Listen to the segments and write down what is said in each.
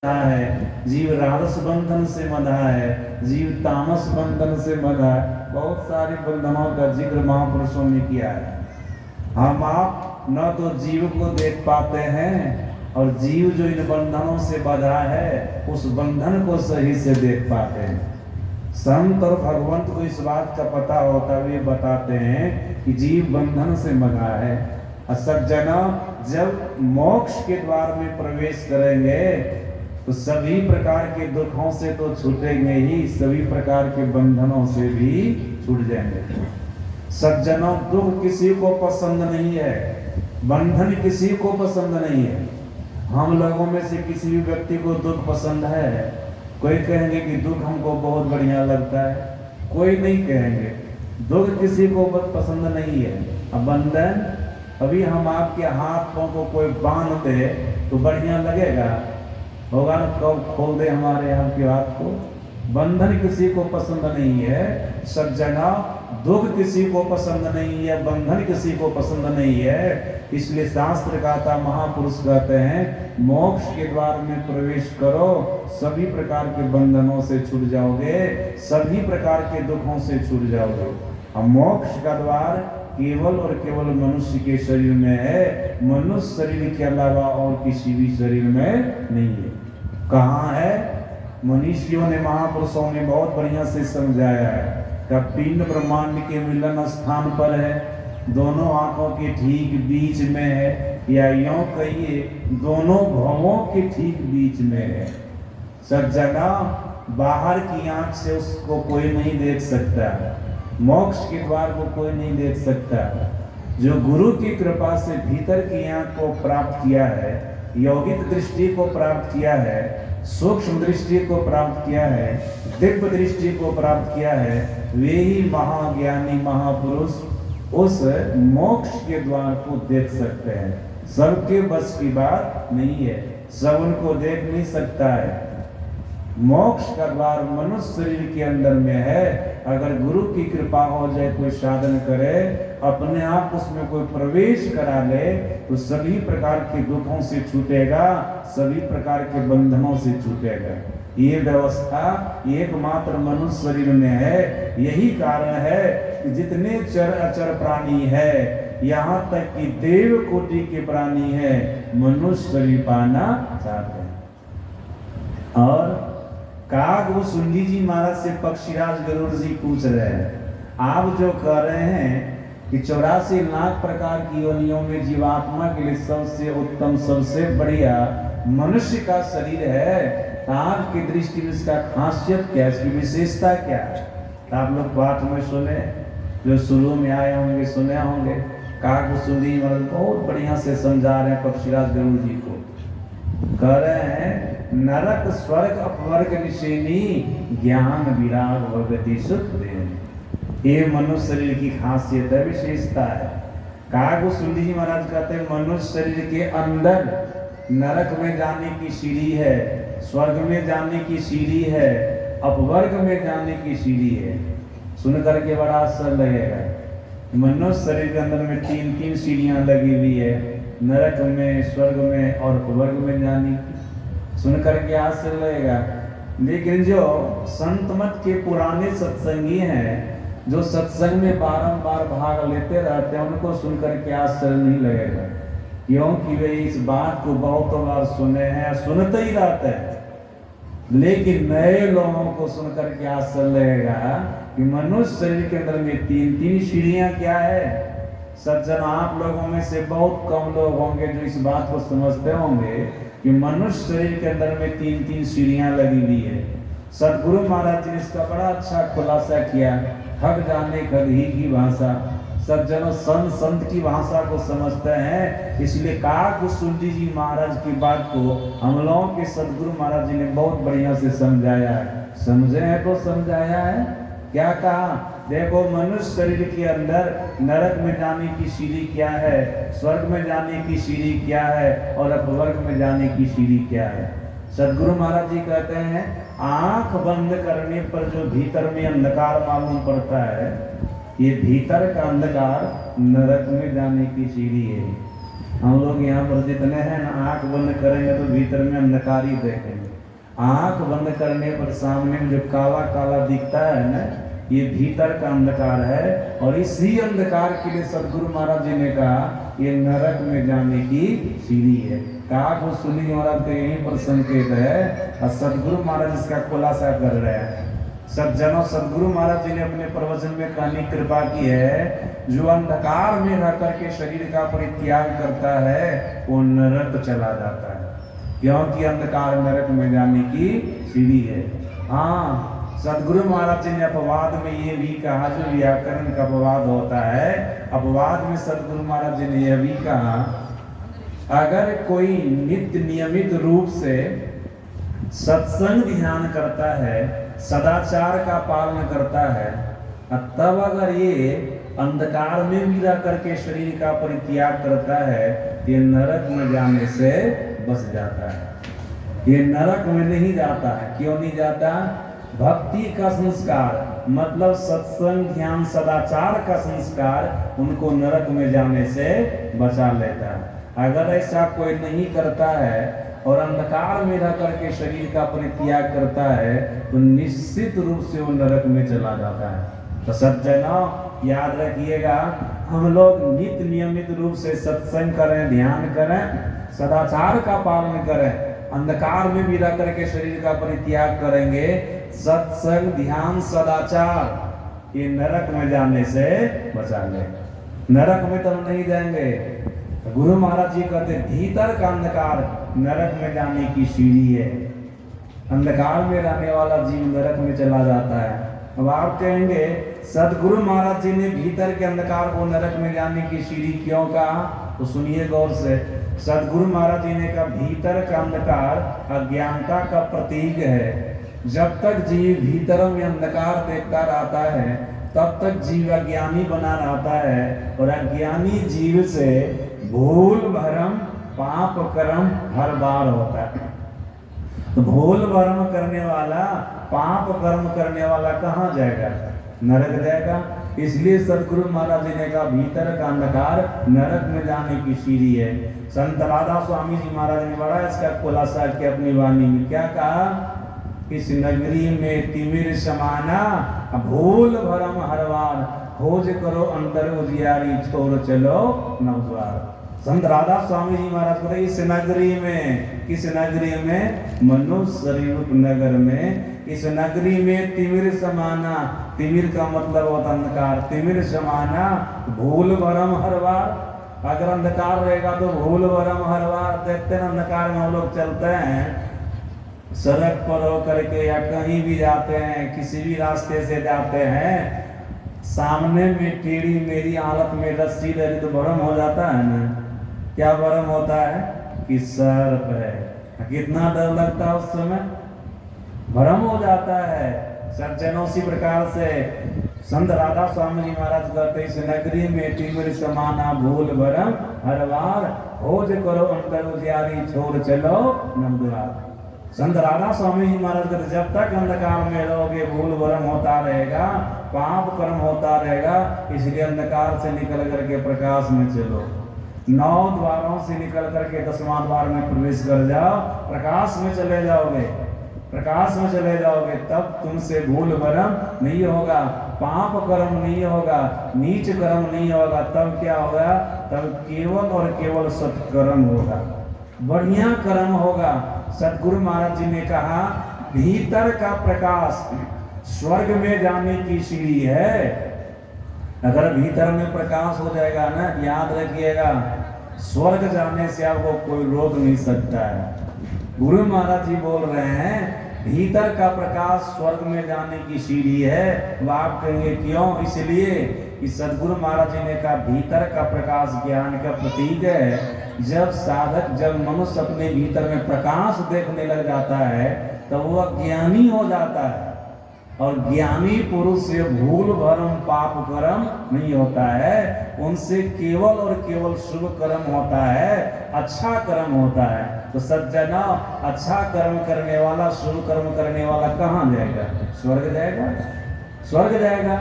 है, जीव राजस बंधन से बंधा है, जीव तामस बंधन से बंधा है। बहुत सारे बंधनों का जिक्र महापुरुषों ने किया है। हम आप न तो जीव को देख पाते हैं और जीव जो इन बंधनों से बंधा है उस बंधन को सही से देख पाते हैं। संत और भगवंत को इस बात का पता होता हुए बताते हैं कि जीव बंधन से बंधा है। सज्जना जब मोक्ष के द्वार में प्रवेश करेंगे तो सभी प्रकार के दुखों से तो छूटेंगे ही, सभी प्रकार के बंधनों से भी छूट जाएंगे। सज्जनों, दुख किसी को पसंद नहीं है, बंधन किसी को पसंद नहीं है। हम लोगों में से किसी भी व्यक्ति को दुख पसंद है? कोई कहेंगे कि दुख हमको बहुत बढ़िया लगता है, कोई नहीं कहेंगे। दुख किसी को पसंद नहीं है। अब बंधन, अभी हम आपके हाथ पांव को कोई बांध दे तो बढ़िया लगेगा? होगा ना? कब खोल दे हमारे आपके हाथ को? बंधन किसी को पसंद नहीं है। सज्जना, दुख किसी को पसंद नहीं है, बंधन किसी को पसंद नहीं है। इसलिए शास्त्र कहता, महापुरुष कहते हैं, मोक्ष के द्वार में प्रवेश करो, सभी प्रकार के बंधनों से छूट जाओगे, सभी प्रकार के दुखों से छूट जाओगे। अब मोक्ष का द्वार केवल और केवल मनुष्य के शरीर में है, मनुष्य शरीर के अलावा और किसी भी शरीर में नहीं है। कहाँ है? मनीषियों ने, महापुरुषों ने बहुत बढ़िया से समझाया है। पिंड ब्रह्मांड के मिलन स्थान पर है, दोनों आंखों के ठीक बीच में है, या यूं कहिए दोनों भवों के ठीक बीच में है। सज्जना, बाहर की आंख से उसको कोई नहीं देख सकता, मोक्ष के द्वार को कोई नहीं देख सकता। जो गुरु की कृपा से भीतर की आंख को प्राप्त किया है, यौगिक दृष्टि को प्राप्त किया है, सूक्ष्म दृष्टि को प्राप्त किया है, दिव्य दृष्टि को प्राप्त किया है, वे ही महाज्ञानी महापुरुष उस मोक्ष के द्वार को देख सकते हैं। सबके बस की बात नहीं है, सब उनको देख नहीं सकता है। मोक्ष का द्वार मनुष्य शरीर के अंदर में है। अगर गुरु की कृपा हो जाए, कोई साधन करे, अपने आप उसमें कोई प्रवेश करा ले, तो सभी प्रकार के दुखों से छूटेगा, सभी प्रकार के बंधनों से छूटेगा। ये व्यवस्था एकमात्र मनुष्य शरीर में है। यही कारण है कि जितने चर अचर प्राणी है, यहाँ तक कि देव कोटि के प्राणी है, मनुष्य शरीर पाना चाहते हैं। और कागभूषुंडी जी महाराज से पक्षीराज गरुड़ जी पूछ रहे हैं, आप जो कह रहे हैं कि 84 लाख प्रकार की योनियों में जीवात्मा के लिए सबसे उत्तम, सबसे बढ़िया मनुष्य का शरीर है, तो आपकी दृष्टि में इसका खासियत क्या है, इसकी विशेषता क्या है? तो आप लोग बात में सुने, जो शुरू में आए होंगे, सुने होंगे, कागभूषुंडी महाराज बहुत बढ़िया से समझा रहे हैं पक्षीराज गरुड़ जी को। कह रहे हैं, नरक स्वर्ग अपवर्ग निशेनी, ज्ञान विराग भगति सुख देन। ये मनुष्य शरीर की खासियत है, विशेषता है। कागभूषुंडी जी महाराज कहते हैं, मनुष्य शरीर के अंदर नरक में जाने की सीढ़ी है, स्वर्ग में जाने की सीढ़ी है, अपवर्ग में जाने की सीढ़ी है। सुन करके बड़ा आश्चर्य लगेगा। मनुष्य शरीर के अंदर में 3-3 सीढ़ियां लगी हुई है, नरक में, स्वर्ग में और अपवर्ग में जाने की। सुन करके आश्चर्य लगेगा। लेकिन जो संत मत के पुराने सत्संगी हैं, जो सत्संग में बारंबार भाग लेते रहते हैं, उनको सुन करके आश्चर्य नहीं लगेगा, क्योंकि वे इस बात को बहुत बार सुने हैं, सुनते ही रहते हैं। लेकिन नए लोगों को सुन करके आश्चर्य लगेगा कि मनुष्य शरीर के अंदर में 3-3 सीढ़ियां क्या है। सज्जन, आप लोगों में से बहुत कम लोग होंगे जो इस बात को समझते होंगे कि मनुष्य शरीर के अंदर में 3-3 सीढ़ियां लगी हुई है। सदगुरु महाराज जी ने इसका बड़ा अच्छा खुलासा किया। ठग जाने खगी की भाषा, सज्जनों संत की भाषा को समझते हैं। इसलिए कागभूषुंडी जी महाराज की बात को हम लोगों के सदगुरु महाराज जी ने बहुत बढ़िया से समझाया है। समझे हैं तो समझाया है। क्या कहा? देखो, मनुष्य शरीर के अंदर नरक में जाने की सीढ़ी क्या है, स्वर्ग में जाने की सीढ़ी क्या है, और अपवर्ग में जाने की सीढ़ी क्या है। सदगुरु महाराज जी कहते हैं, आंख बंद करने पर जो भीतर में अंधकार मालूम पड़ता है, ये भीतर का अंधकार नरक में जाने की सीढ़ी है। हम लोग यहाँ पर जितने हैं ना, आंख बंद करेंगे तो भीतर में अंधकार ही देखेंगे। आंख बंद करने पर सामने में जो काला काला दिखता है ना, ये भीतर का अंधकार है। और इसी अंधकार के लिए सदगुरु महाराज जी ने कहा ये नरक में जाने की सीढ़ी है। कहा को सुनी महाराज का यहीं पर संकेत है, और सदगुरु महाराज इसका खुलासा कर रहे हैं। सज्जनों, सदगुरु महाराज जी ने अपने प्रवचन में कहने कृपा की है, जो अंधकार में रह करके शरीर का परित्याग करता है वो नरक चला जाता है, क्योंकि अंधकार नरक में जाने की सीढ़ी है। हाँ, सदगुरु महाराज जी ने अपवाद में ये भी कहा, जो व्याकरण का अपवाद होता है, अपवाद में सदगुरु महाराज जी ने यह भी कहा, अगर कोई नित्य नियमित रूप से सत्संग ध्यान करता है, सदाचार का पालन करता है, तब अगर ये अंधकार में भी रह करके शरीर का परित्याग करता है, ये नरक में जाने से बच जाता है। ये नरक में नहीं जाता है। क्यों नहीं जाता? भक्ति का संस्कार, मतलब सत्संग ध्यान सदाचार का संस्कार उनको नरक में जाने से बचा लेता है। अगर ऐसा कोई नहीं करता है और अंधकार में रह करके शरीर का परित्याग करता है, तो निश्चित रूप से वो नरक में चला जाता है। तो सज्जनों, याद रखिएगा, हम लोग नित्य नियमित रूप से सत्संग करें, ध्यान करें, सदाचार का पालन करें, अंधकार में भी रह करके शरीर का परित्याग करेंगे, सत्संग ध्यान सदाचार ये नरक में जाने से बचा ले। नरक में तो हम नहीं जाएंगे। गुरु महाराज जी कहते भीतर का अंधकार नरक में जाने की सीढ़ी है। अंधकार में रहने वाला जीव नरक में चला जाता है। अब आप कहेंगे सदगुरु महाराज जी ने भीतर के अंधकार को नरक में जाने की सीढ़ी क्यों कहा? तो सुनिए गौर से। सदगुरु महाराज जी ने कहा भीतर का अंधकार अज्ञानता का प्रतीक है। जब तक जीव भीतर में अंधकार देखता रहता है, तब तक जीव अज्ञानी बना रहता है, और अज्ञानी जीव से भूल भरम पाप कर्म हर बार होता है। तो भूल भरम करने वाला, पाप कर्म करने वाला कहाँ जाएगा? नरक जाएगा। इसलिए सदगुरु महाराज जी ने कहा भीतर का अंधकार नरक में जाने की सीढ़ी है। संत राधा स्वामी जी महाराज ने बड़ा इसका खुलासा किया अपनी वाणी में। क्या कहा? इस नगरी में तिमिर समाना भूल भरम हर बार, खोज करो अंतर उजियारी छोड़ चलो नवद्वार। संत राधा स्वामी जी महाराज को इस नगरी में, किस नगरी में? मनुष्य रूप नगर में। इस नगरी में तिमिर समाना, तिमिर का मतलब होता अंधकार, तिमिर समाना भूल भरम हर बार। अगर अंधकार रहेगा तो भूल भरम हर बार। देखते हैं अंधकार में हम लोग चलते हैं, सड़क पर हो करके या कहीं भी जाते हैं, किसी भी रास्ते से जाते हैं, सामने में टेढ़ी मेरी हालत में रस्सी रही तो भरम हो जाता है ना। क्या भरम होता है? कि सर्प है। कितना डर लगता है उस समय, भरम हो जाता है। सज्जनों, इसी प्रकार से संत राधा स्वामी जी महाराज कहते इस नगरी में तिमिर समाना भूल भरम हर बार, खोज करो अंतर उजियारी छोड़ चलो नवद्वार। संत राधा स्वामी जी महाराज कहते जब तक अंधकार में रहोगे भूल भरम होता रहेगा, पाप कर्म होता रहेगा। इसलिए अंधकार से निकल करके प्रकाश में चलो। 9 द्वारों से निकल करके 10वां द्वार में प्रवेश कर जाओ, प्रकाश में चले जाओगे। प्रकाश में चले जाओगे तब तुमसे भूल भरम नहीं होगा, पाप कर्म नहीं होगा, नीच कर्म नहीं होगा। तब क्या होगा? तब केवल और केवल सत्कर्म होगा, बढ़िया कर्म होगा। सदगुरु महाराज जी ने कहा भीतर का प्रकाश स्वर्ग में जाने की सीढ़ी है। अगर भीतर में प्रकाश हो जाएगा ना, याद रखिएगा, स्वर्ग जाने से आपको कोई रोक नहीं सकता है। गुरु महाराज जी बोल रहे हैं भीतर का प्रकाश स्वर्ग में जाने की सीढ़ी है। अब आप कहेंगे क्यों? इसलिए कि सदगुरु महाराज जी ने कहा भीतर का प्रकाश ज्ञान का प्रतीक है। जब साधक, जब मनुष्य अपने भीतर में प्रकाश देखने लग जाता है तो वह ज्ञानी हो जाता है। और ज्ञानी पुरुष से भूल भरम पाप कर्म नहीं होता है, उनसे केवल और केवल शुभ कर्म होता है, अच्छा कर्म होता है। तो सज्जना, अच्छा कर्म करने वाला, शुभ कर्म करने वाला कहाँ जाएगा? स्वर्ग जाएगा। स्वर्ग जाएगा।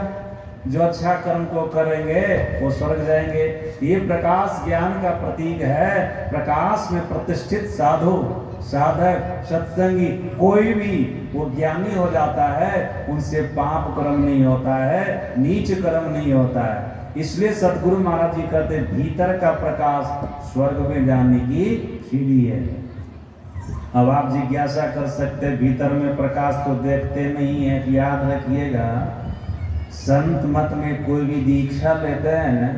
जो अच्छा कर्म को करेंगे वो स्वर्ग जाएंगे। ये प्रकाश ज्ञान का प्रतीक है। प्रकाश में प्रतिष्ठित साधु, साधक, सत्संगी कोई भी वो ज्ञानी हो जाता है, उनसे पाप कर्म नहीं होता है, नीच कर्म नहीं होता है। इसलिए सतगुरु महाराज जी कहते भीतर का प्रकाश स्वर्ग में जाने की सीढ़ी है। अब आप जिज्ञासा कर सकते भीतर में प्रकाश तो देखते नहीं है। याद रखिएगा, संत मत में कोई भी दीक्षा लेते हैं ना,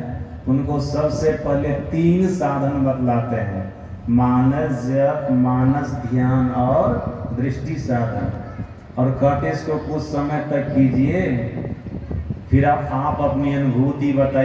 उनको सबसे पहले 3 साधन बतलाते हैं, मानस जप, मानस ध्यान और दृष्टि साधन। और कहते इसको कुछ समय तक कीजिए, फिर आप अपनी अनुभूति बताइए।